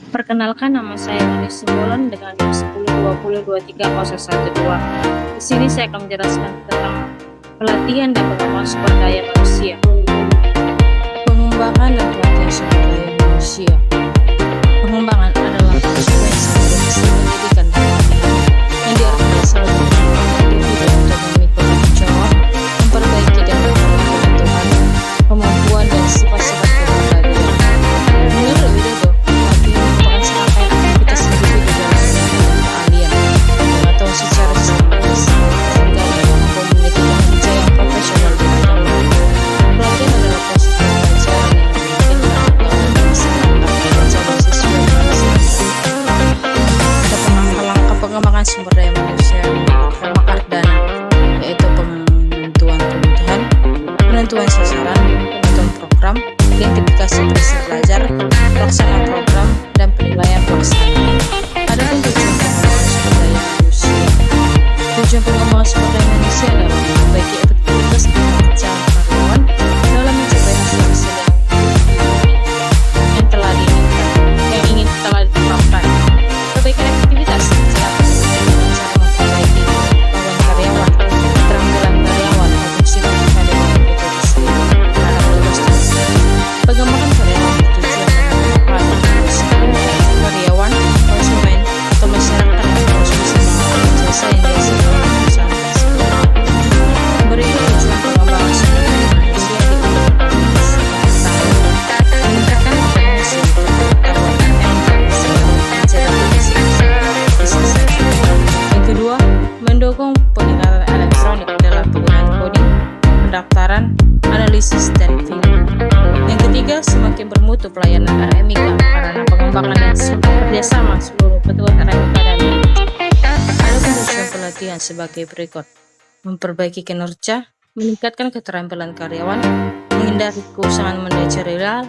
Perkenalkan, nama saya Manis Simbolon dengan NIM 1020230112. Di sini saya akan menjelaskan tentang pelatihan dan pengembangan sumber daya manusia. Pengembangan dan pelatihan sumber daya manusia. Pengembangan adalah konsekuensi dari hasil pendidikan dan pelatihan yang diartikan selalu individu untuk memikul tanggung jawab, memperbaiki dan menambah kebutuhan, kemampuan dan sifat-sifat kepribadian. Menurut Widodo, pelatihan merupakan serangkaian aktivitas individu dalam meningkatkan keahlian, pengetahuan secara sistematis, sehingga mampu memiliki kinerja yang profesional di bidangnya. Pelatihan adalah proses pembelajaran yang memungkinkan yang menghasilkan pelajaran sesuai dengan langkah pengembangan sumber daya manusia yang Ardana, yaitu penentuan kebutuhan, penentuan sasaran, penentuan program, identifikasi prinsip belajar, pelaksanaan program, dan penilaian pelaksanaan. Adapun tujuan pengembangan sumber daya manusia. Tujuan pengembangan sumber daya manusia adalah memperbaiki efektivitas kerja karyawan dalam mencapai hasil-hasil yang telah diinginkan, yang ingin telah ditetapkan. Perbaikan efektivitas dalam memperbaiki kemampuan karyawan, keterampilan karyawan, maupun sifat karyawan itu sendiri terhadap tugas tersebut. Pengembangan karyawan bertujuan meningkatkan karyawan, konsumen, atau masyarakat yang berkonsumsi menggunakan jasa yang dihasilkan oleh perusahaan tersebut. Berikut tujuan pengembangan sumber daya manusia di meningkatkan kompetensi, pengetahuan, dan yang kedua, mendukung peningkatan elektronik dalam penggunaan coding, pendaftaran, analisis, dan reviewing. Yang ketiga, semakin bermutu pelayanan RMIK karena pengembangan dan kerjasama seluruh petugas RMIK dan adapun tujuan pelatihan sebagai berikut: memperbaiki kinerja, meningkatkan keterampilan karyawan, menghindari keusangan manajerial,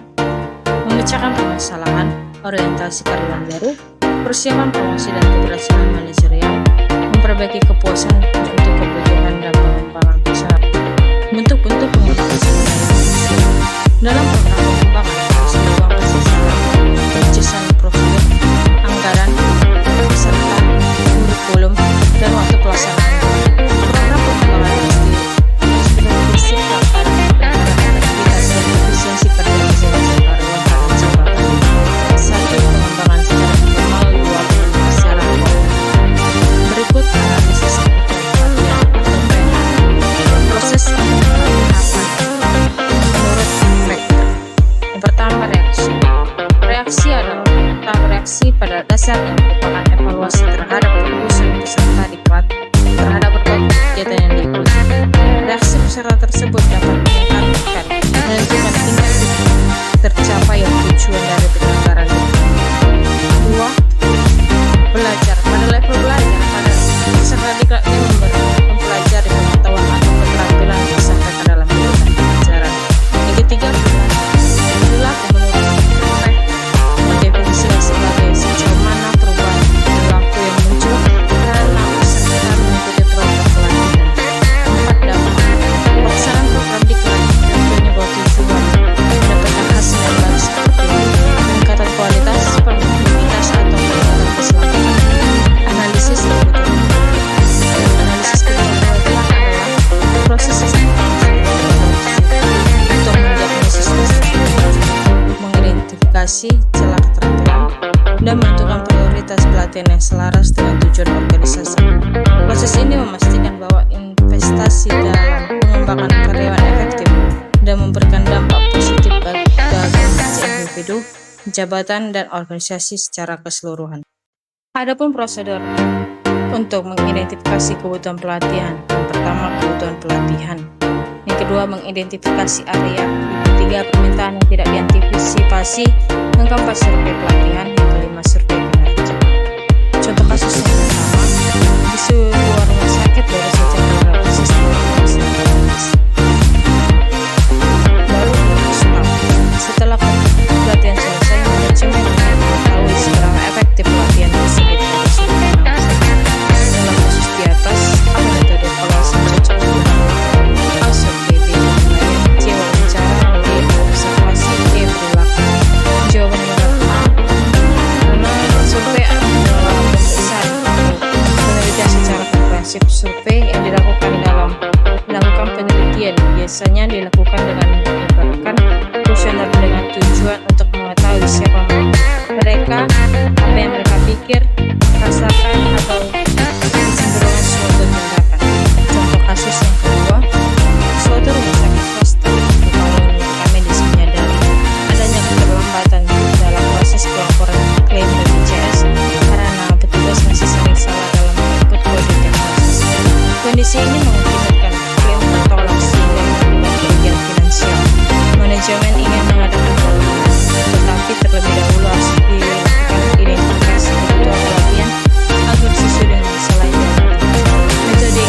memecahkan permasalahan, orientasi karyawan baru, persiapan promosi dan keberhasilan manajerial, memperbaiki kepuasan untuk kebutuhan dan pengembangan usaha. Bentuk-bentuk pengembangan sumber daya manusia. Dalam program pengembangan harus dituangkan sasaran, kerjasama prosedur, anggaran, peserta, kurikulum, dan waktu pelaksanaan. Program pengembangan harus bersifat pada peningkatan efektivitas dan efisiensi kerja masing-masing karyawan pada jabatan. 1. Pengembangan secara informal, 2. Secara formal. Berikut analisis kebutuhan pelatihan atau PH. Proses pengembangan menurut Vector. Yang pertama, reaksi. Reaksi adalah tahap reaksi pada dasarnya merupakan evaluasi terhadap keputusan peserta diklat terhadap berbagai kegiatan yang diikuti. Reaksi peserta tersebut dapat meningkatkan menentukan tingkat tercapai tujuan dari penyelenggaraan itu. 2. Belajar. Pada level belajar, pada peserta diklat yang mempelajari pengetahuan atau keterampilan yang disampaikan dalam kegiatan pelajaran. Yang ketiga, perilaku menurut Vector mendefinisikan sebagai sejauh mana perubahan perilaku yang muncul karena peserta mengikuti program pelatihan. 4. Dampak. Pelaksanaan program diklat tentunya bertujuan mendapatkan hasil yang baik seperti peningkatan kualitas, produktivitas, atau peningkatan keselamatan. Analisis kebutuhan. Analisis kebutuhan pelatihan adalah proses untuk mendiagnosis mengidentifikasi celah keterampilan dan menentukan prioritas pelatihan yang selaras dengan tujuan organisasi. Proses ini memastikan bahwa investasi dalam pengembangan karyawan efektif dan memberikan dampak positif bagi individu, jabatan, dan organisasi secara keseluruhan. Adapun prosedur untuk mengidentifikasi kebutuhan pelatihan. Yang pertama, kebutuhan pelatihan. Yang kedua, mengidentifikasi area. Yang ketiga, permintaan yang tidak diantisipasi, mengkampas survei pelatihan. Yang kelima, survei kinerja. Contoh kasus yang pertama, di sebuah rumah sakit baru saja menerapkan sistem baru staf. Setelah pelatihan selesai, manajemen ingin mengetahui seberapa efektif pelatihan tersebut pada seluruh pengawasan. Dalam kasus di atas, apa metode evaluasi cocok digunakan? A. Survei. B. Penilaian. C. Wawancara. D. Observasi. E. Perilaku. Jawaban benar A. biasanya dilakukan dengan menggunakan kuesioner dengan tujuan untuk mengetahui siapa mereka, apa yang mereka pikir, rasakan, atau kecenderungan suatu tindakan. Contoh kasus yang kedua, suatu rumah sakit swasta atau lembaga medis menyadari adanya keterlambatan dalam proses pelaporan klaim BPJS karena petugas masih sering salah dalam input kode diagnosis. Kondisi ini mengakibatkan klaim tertolak sehingga menyebabkan kerugian finansial. Manajemen ingin mengadakan perubahan, tetapi terlebih dahulu harus dilakukan identifikasi kebutuhan pelatihan agar sesuai dengan masalah yang dihadapi. Metode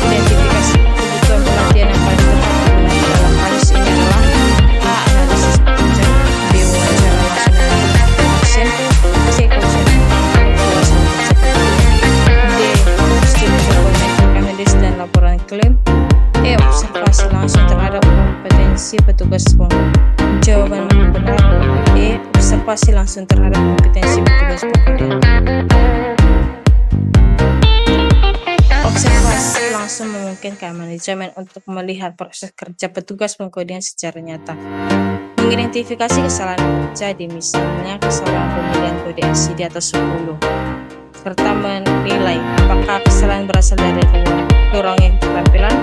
identifikasi kebutuhan pelatihan yang paling tepat digunakan dalam kasus ini adalah A. Analisis pekerjaan, B. Wawancara langsung dengan pasien, C. Kuesioner kepuasan kerja, D. Studi dokumen medis dan laporan klaim, E. Observasi langsung terhadap kompetensi petugas pengkodean. Jawaban yang benar E. Observasi langsung terhadap kompetensi petugas pengkodean. Observasi langsung memungkinkan manajemen untuk melihat proses kerja petugas pengkodean secara nyata, mengidentifikasi kesalahan terjadi, misalnya kesalahan pemilihan kode SI di atas 10, serta menilai apakah kesalahan berasal dari kurangnya keterampilan,